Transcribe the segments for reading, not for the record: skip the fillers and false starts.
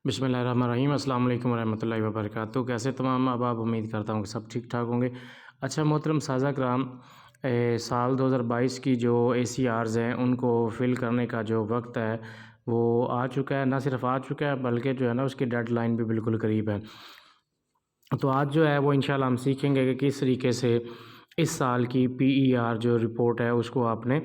बिस्मिल्लाहिर्रहमानिर्रहीम अस्सलाम वालेकुम रहमतुल्लाहि व बरकातुहू। कैसे तमाम अहबाब, उम्मीद करता हूँ कि सब ठीक ठाक होंगे। अच्छा मोहतरम साज़ा कराम, साल 2022 की जो ACRs हैं उनको फ़िल करने का जो वक्त है वो आ चुका है। ना सिर्फ आ चुका है बल्कि जो है ना उसकी डेडलाइन भी बिल्कुल करीब है। तो आज जो है वो इंशाल्लाह हम सीखेंगे कि किस तरीके से इस साल की PER जो रिपोर्ट है उसको आपने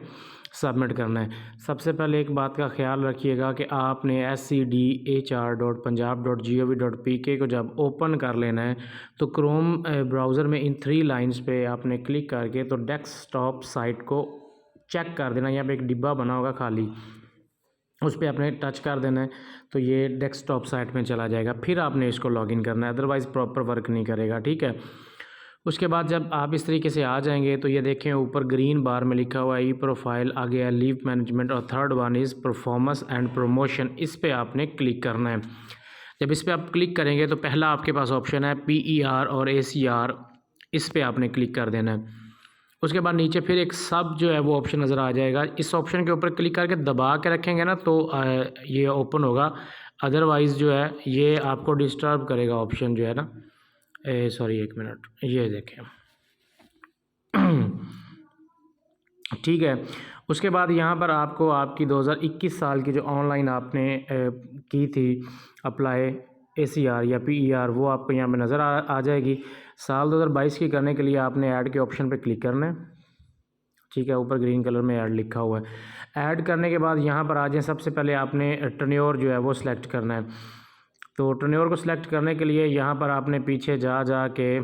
सबमिट करना है। सबसे पहले एक बात का ख़्याल रखिएगा कि आपने scdhr.punjab.gov.pk को जब ओपन कर लेना है तो क्रोम ब्राउज़र में इन 3 लाइन्स पे आपने क्लिक करके तो डेस्कटॉप साइट को चेक कर देना। यहाँ पे एक डिब्बा बना होगा खाली, उस पर आपने टच कर देना है तो ये डेस्कटॉप साइट में चला जाएगा। फिर आपने इसको लॉगिन करना है, अदरवाइज़ प्रॉपर वर्क नहीं करेगा, ठीक है। उसके बाद जब आप इस तरीके से आ जाएंगे तो ये देखें ऊपर ग्रीन बार में लिखा हुआ है ई प्रोफाइल, आगे है लीव मैनेजमेंट और third one is performance and promotion. इस पर आपने क्लिक करना है। जब इस पर आप क्लिक करेंगे तो पहला आपके पास ऑप्शन है PER और ACR, इस पर आपने क्लिक कर देना है। उसके बाद नीचे फिर एक सब जो है वो ऑप्शन नज़र आ जाएगा। इस ऑप्शन के ऊपर क्लिक करके दबा के रखेंगे ना तो ये ओपन होगा, अदरवाइज़ जो है ये आपको डिस्टर्ब करेगा ऑप्शन जो है ना। सॉरी एक मिनट, ये देखें ठीक है। उसके बाद यहाँ पर आपको आपकी 2021 साल की जो ऑनलाइन आपने की थी अप्लाई ACR या PER वो आपको यहाँ पे नज़र आ जाएगी। साल 2022 की करने के लिए आपने ऐड के ऑप्शन पे क्लिक करना है, ठीक है। ऊपर ग्रीन कलर में ऐड लिखा हुआ है। ऐड करने के बाद यहाँ पर आ जाए, सबसे पहले आपने टर्नओवर जो है वो सिलेक्ट करना है। तो टर्नओवर को सिलेक्ट करने के लिए यहाँ पर आपने पीछे जा के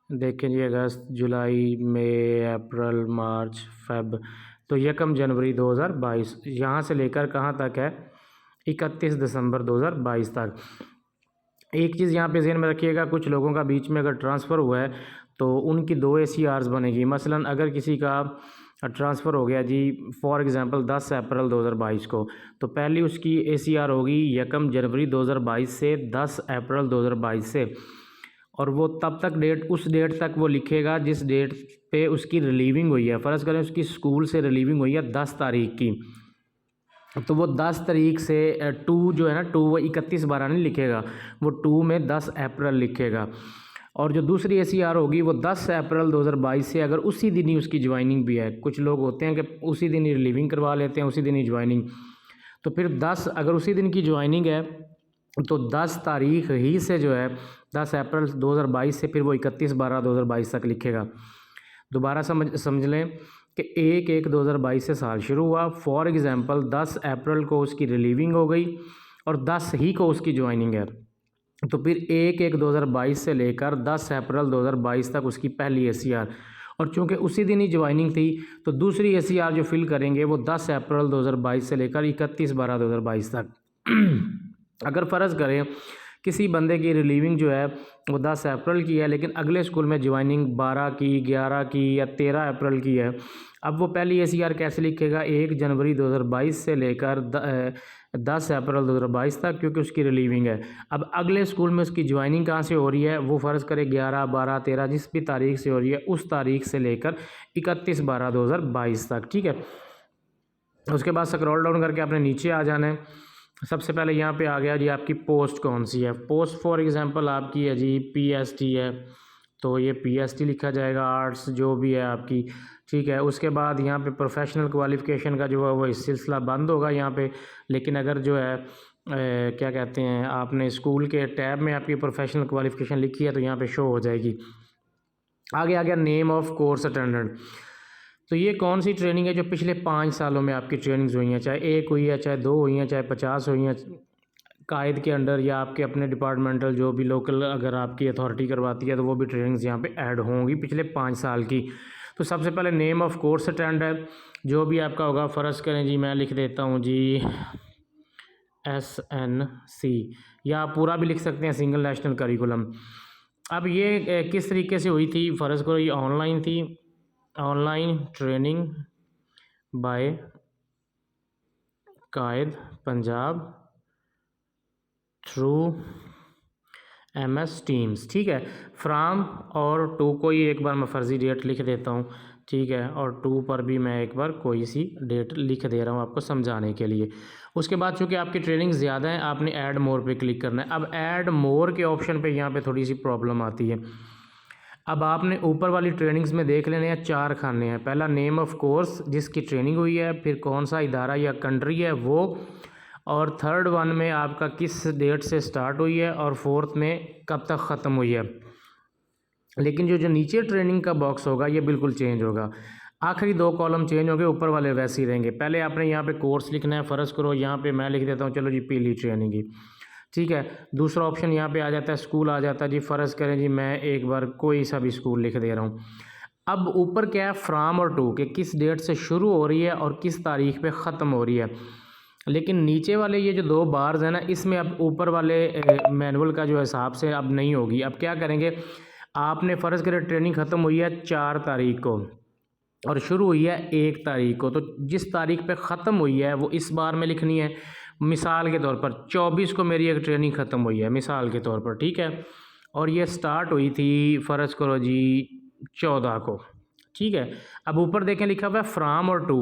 देखें जी, अगस्त, जुलाई, मई, अप्रैल, मार्च, फेब, तो 1 जनवरी 2022 यहाँ से लेकर कहाँ तक है 31 दिसंबर 2022 तक। एक चीज़ यहाँ पे ज़हन में रखिएगा, कुछ लोगों का बीच में अगर ट्रांसफ़र हुआ है तो उनकी 2 ACRs बनेगी। मसलन अगर किसी का ट्रांसफ़र हो गया जी फॉर एग्ज़ाम्पल 10 अप्रैल 2022 को, तो पहली उसकी ACR होगी 1 जनवरी 2022 से 10 अप्रैल 2022 से, और वो तब तक डेट, उस डेट तक वो लिखेगा जिस डेट पे उसकी रिलीविंग हुई है। फ़र्ज़ करें उसकी स्कूल से रिलीविंग हुई है 10 तारीख की, तो वो 10 तारीख से 2 जो है ना 2 वो 31/12 नहीं लिखेगा, वो 2 में 10 अप्रैल लिखेगा। और जो दूसरी ACR होगी वो 10 अप्रैल 2022 से, अगर उसी दिन ही उसकी ज्वाइनिंग भी है। कुछ लोग होते हैं कि उसी दिन ही रिलीविंग करवा लेते हैं, उसी दिन ही ज्वाइनिंग, तो फिर 10 अगर उसी दिन की ज्वाइनिंग है तो 10 तारीख ही से जो है 10 अप्रैल 2022 से फिर वो 31/12/2022 तक लिखेगा। दोबारा समझ लें कि 1/1/2022 से साल शुरू हुआ। फॉर एग्ज़ाम्पल 10 अप्रैल को उसकी रिलीविंग हो गई और 10 ही को उसकी ज्वाइनिंग है, तो फिर 1/1/2022 से लेकर 10 अप्रैल 2022 तक उसकी पहली ACR, और चूँकि उसी दिन ही ज्वाइनिंग थी तो दूसरी ACR जो फिल करेंगे वो 10 अप्रैल 2022 से लेकर 31/12/2022 तक। अगर फ़र्ज़ करें किसी बंदे की रिलीविंग जो है वो 10 अप्रैल की है लेकिन अगले स्कूल में ज्वाइनिंग 12 की, 11 की या 13 अप्रैल की है, अब वो पहली ACR कैसे लिखेगा 1 जनवरी 2022 से लेकर 10 अप्रैल 2022 तक, क्योंकि उसकी रिलीविंग है। अब अगले स्कूल में उसकी ज्वाइनिंग कहाँ से हो रही है, वो फ़र्ज़ करें 11, 12, 13 जिस भी तारीख से हो रही है उस तारीख से लेकर 31/12/2022 तक, ठीक है। उसके बाद स्क्रॉल डाउन करके आपने नीचे आ जाना है। सबसे पहले यहाँ पे आ गया जी आपकी पोस्ट कौन सी है। पोस्ट फॉर एग्ज़ाम्पल आपकी है जी PST है, तो ये PST लिखा जाएगा, आर्ट्स जो भी है आपकी, ठीक है। उसके बाद यहाँ पे प्रोफेशनल क्वालिफ़िकेशन का जो है वो इस सिलसिला बंद होगा यहाँ पे, लेकिन अगर जो है क्या कहते हैं आपने स्कूल के टैब में आपकी प्रोफेशनल क्वालिफ़िकेशन लिखी है तो यहाँ पे शो हो जाएगी। आगे आ गया नेम ऑफ़ कोर्स अटेंडेंट, तो ये कौन सी ट्रेनिंग है जो पिछले 5 सालों में आपकी ट्रेनिंग्स हुई हैं, चाहे 1 हुई है, चाहे 2 हुई हैं, चाहे 50 हुई हैं, कायद के अंडर या आपके अपने डिपार्टमेंटल जो भी लोकल अगर आपकी अथॉरिटी करवाती है तो वो भी ट्रेनिंग्स यहाँ पे ऐड होंगी पिछले 5 साल की। तो सबसे पहले नेम ऑफ़ कोर्स अटेंडेंट जो भी आपका होगा, फ़र्ज़ करें जी मैं लिख देता हूँ जी SNC, या आप पूरा भी लिख सकते हैं सिंगल नेशनल करिकुलम। अब ये किस तरीके से हुई थी, फ़र्ज़ करो ये ऑनलाइन थी, ऑनलाइन ट्रेनिंग बाय कायद पंजाब थ्रू MS टीम्स, ठीक है। फ्राम और टू को ही एक बार मैं फ़र्ज़ी डेट लिख देता हूँ, ठीक है, और 2 पर भी मैं एक बार कोई सी डेट लिख दे रहा हूँ आपको समझाने के लिए। उसके बाद चूँकि आपकी ट्रेनिंग ज़्यादा है, आपने ऐड मोर पे क्लिक करना है। अब ऐड मोर के ऑप्शन पे यहाँ पे थोड़ी सी प्रॉब्लम आती है। अब आपने ऊपर वाली ट्रेनिंग्स में देख लेने हैं 4 खाने हैं। पहला नेम ऑफ़ कोर्स जिसकी ट्रेनिंग हुई है, फिर कौन सा इदारा या कंट्री है वो, और थर्ड वन में आपका किस डेट से स्टार्ट हुई है, और फोर्थ में कब तक ख़त्म हुई है। लेकिन जो नीचे ट्रेनिंग का बॉक्स होगा ये बिल्कुल चेंज होगा। आखिरी 2 कॉलम चेंज होंगे, ऊपर वाले वैसे ही रहेंगे। पहले आपने यहाँ पे कोर्स लिखना है। फ़र्ज़ करो यहाँ पे मैं लिख देता हूँ चलो जी पीली ट्रेनिंग ही, ठीक है। दूसरा ऑप्शन यहाँ पे आ जाता है, स्कूल आ जाता है जी। फ़र्ज़ करें जी मैं एक बार कोई सा भी स्कूल लिख दे रहा हूँ। अब ऊपर क्या है, फ्राम और टू, कि किस डेट से शुरू हो रही है और किस तारीख पे ख़त्म हो रही है। लेकिन नीचे वाले ये जो 2 बार्स हैं ना, इसमें अब ऊपर वाले मैनुअल का जो हिसाब से अब नहीं होगी। अब क्या करेंगे, आपने फ़र्ज़ करें ट्रेनिंग ख़त्म हुई है 4 तारीख को और शुरू हुई है 1 तारीख को, तो जिस तारीख पे ख़त्म हुई है वो इस बार में लिखनी है। मिसाल के तौर पर 24 को मेरी एक ट्रेनिंग ख़त्म हुई है, मिसाल के तौर पर, ठीक है। और ये स्टार्ट हुई थी फ़र्ज़ करो जी 14 को, ठीक है। अब ऊपर देखें लिखा हुआ है फ्राम और टू,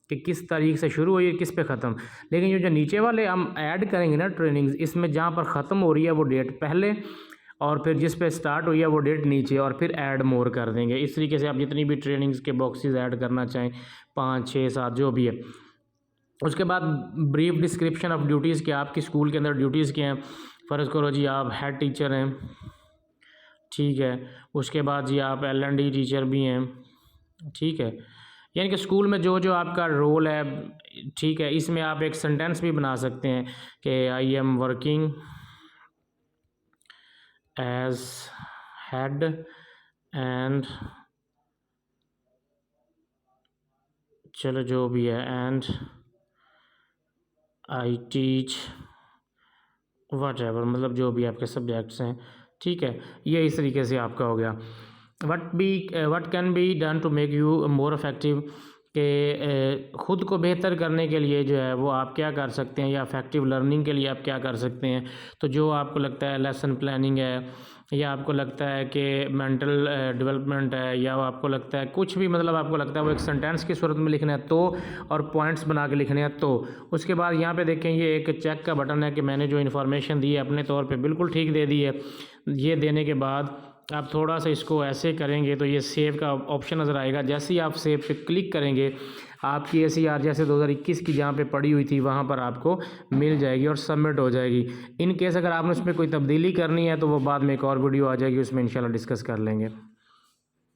कि किस तारीख से शुरू हुई है किस पे ख़त्म। लेकिन जो नीचे वाले हम ऐड करेंगे ना ट्रेनिंग्स, इसमें जहाँ पर ख़त्म हो रही है वो डेट पहले, और फिर जिस पे स्टार्ट हुई है वो डेट नीचे, और फिर ऐड मोर कर देंगे। इस तरीके से आप जितनी भी ट्रेनिंग्स के बॉक्सेस ऐड करना चाहें, 5, 6, 7 जो भी है। उसके बाद ब्रीफ डिस्क्रिप्शन ऑफ ड्यूटीज़, कि आपकी स्कूल के अंदर ड्यूटीज़ क्या हैं। फ़र्ज़ करो जी आप हेड टीचर हैं, ठीक है। उसके बाद जी आप L&D टीचर भी हैं, ठीक है। यानी कि स्कूल में जो जो आपका रोल है, ठीक है। इसमें आप एक सेंटेंस भी बना सकते हैं कि I am working as head and, चलो जो भी है, and I teach whatever, मतलब जो भी आपके सब्जेक्ट्स हैं, ठीक है। ये इस तरीके से आपका हो गया। What can be done to make you more effective, कि ख़ुद को बेहतर करने के लिए जो है वो आप क्या कर सकते हैं, या इफेक्टिव लर्निंग के लिए आप क्या कर सकते हैं। तो जो आपको लगता है लेसन प्लानिंग है, या आपको लगता है कि मेंटल डेवलपमेंट है, या आपको लगता है कुछ भी, मतलब आपको लगता है वो एक सेंटेंस की सूरत में लिखना है तो, और पॉइंट्स बना के लिखने हैं तो। उसके बाद यहाँ पे देखें ये एक चेक का बटन है कि मैंने जो इन्फॉर्मेशन दी है अपने तौर पे बिल्कुल ठीक दे दी है। ये देने के बाद आप थोड़ा सा इसको ऐसे करेंगे तो ये सेव का ऑप्शन नज़र आएगा। जैसे ही आप सेव पे क्लिक करेंगे, आपकी ACR जैसे 2021 की जहाँ पे पड़ी हुई थी वहाँ पर आपको मिल जाएगी और सबमिट हो जाएगी। इन केस अगर आपने उसमें कोई तब्दीली करनी है तो वो बाद में एक और वीडियो आ जाएगी, उसमें इंशाल्लाह डिस्कस कर लेंगे।